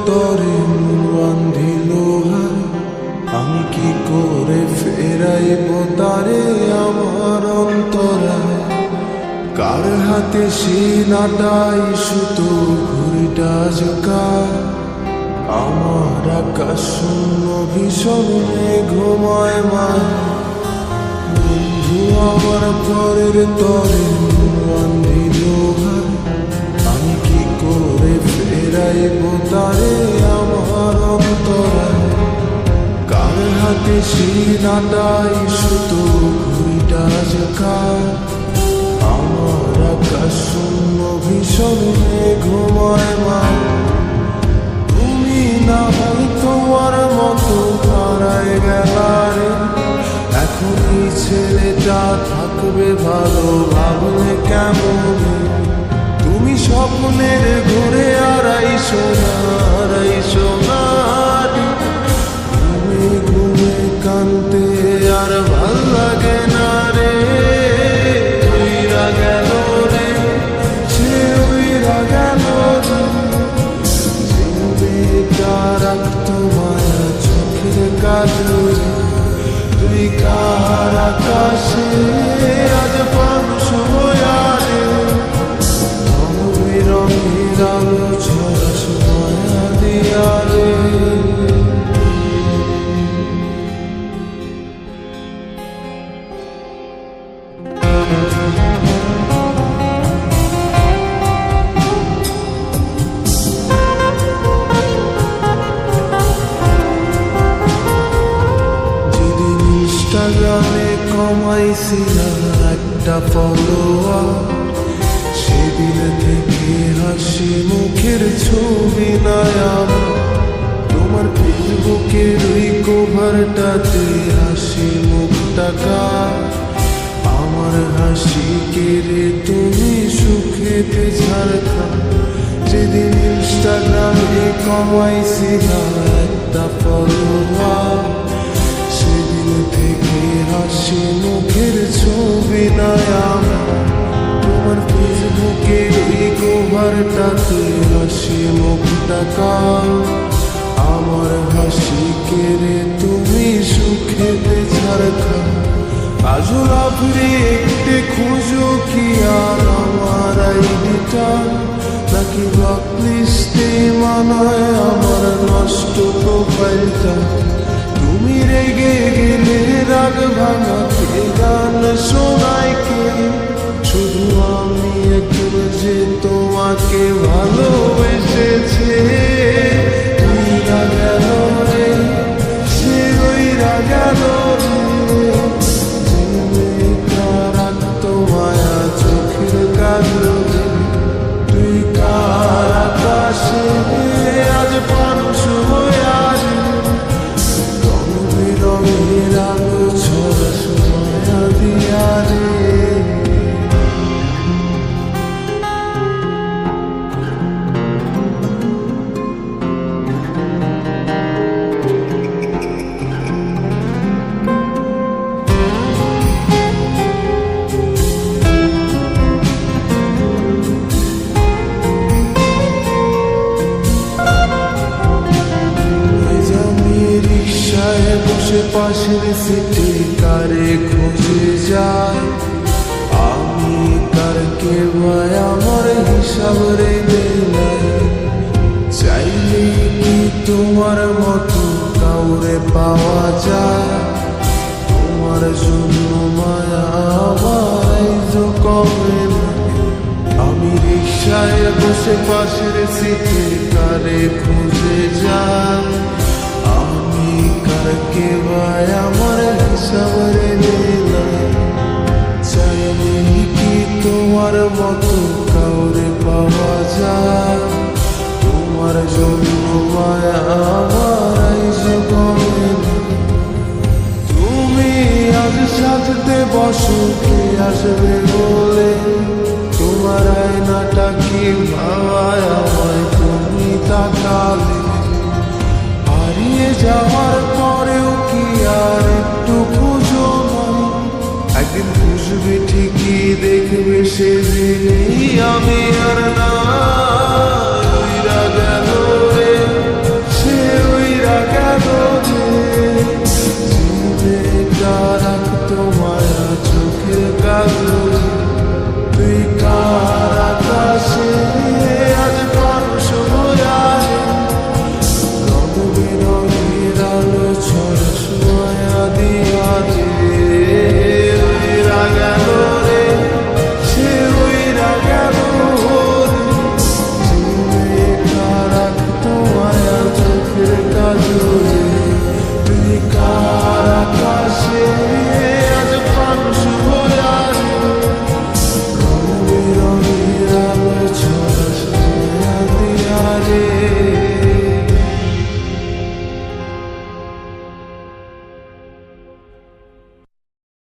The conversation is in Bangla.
তরে বান্ধিল হায়, আমি কি করে ফেরাইব তারে আমার অন্তরায়। কার হাতে সিনাটাই সুতো ঘুড়িটা ঝুঁকায়, আমার আকাশ শূন্য ভীষণ ঘুমায় মায়। বন্ধু আমার ঘরের তরে বান্ধিল হায়, আমি কি করে ফেরাইব তারে আমার অন্তরায়। কার হাতে সিনাটাই সুতো ঘুড়িটা ঝুঁকায়, আমার আকাশ শূন্য ভীষণ ঘুমায় মায়। তুমি না হয় তোমার মতো হারায় গেলারে, এখন এই ছেলেটা থাকবে ভালো ভাবলে কেমন। তুমি স্বপ্নের ঘুরে আড়াইশো না, ঘুমে ঘুমে কানতে আর ভাল লাগে না রে। উইরা গেল রে, সে উইরা গেল রে, মেয়েটা রাখতো মায়া চোখের কাজল। তুই কার আকাশে আজ পাংশ হয়ারে, রঙের আলো ছড়াস মায়া দিয়ারে। যেদিন ইনস্টাগ্রামে কমাইছিলাম একটা ফলোয়ার, সেদিন থেকে হাসি মুখের ছবি নাই আমার। তোমার ফেসবুকের ওই কভারটাতে হাসি মুখটাকা, আমার হাসি কেড়ে তুমি সুখেতে ঝাড়খা। যেদিন ইনস্টাগ্রামে কমাইছিলাম একটা ফলোয়ার, সেদিন থেকে হাসি মুখের ছবি নাই আমার। তোমার ফেসবুকে ওই কভারটাতে হাসি মুখটাকা, আমার হাসি কেড়ে তুমি সুখেতে ঝাড়খা। আজও লাভরে একটে খুঁজো কি আর আমার আইডিটা, নাকি ব্লকলিস্টে মানায় আমার নষ্ট প্রোফাইলটা। তুমি রেগে গেলে রাগ ভাঙাতে গান শোনায় কে, শুধু আমি একটু যে তোমাকে ভালোবেসেছে। উইরা গেল রে, সে উইরা গেল রে, যে মেয়েটা রাখতো মায়া চোখের কাজল। তুই কার আকাশে আজ পাংশ হয়ারে, রঙ বেরঙের আলো ছড়াস মায়া দিয়ারে। বসে পাশের সিটে কারে খুঁজে যায়, আমি কারকে ভাই আমার হিসাব রে বেলায়। চাইলে কি তোমার মতো কাউরে পাওয়া যায়, তোমার জন্য মায়া আমায় কমে না। আমি রিক্সায় বসে পাশের সিটে কারে খুঁজে যায়, আমি কারকে ভাই আমার হিসাব রে বেলায়। চাইলে কি তোমার মতো কাউরে পাওয়া যায়, তোমার জন্য মায়া আমার কমে না। তুমি আজ সাজতে বসো কে আসবে বলে, তোমার আয়নাটা কি ভাবায় আমায় তুমি তাকালে। হারিয়ে যাওয়ার পরেও কি আর একটু খুঁজো না, একদিন খুঁজবে ঠিকই দেখবে সেদিনই আমি আর না।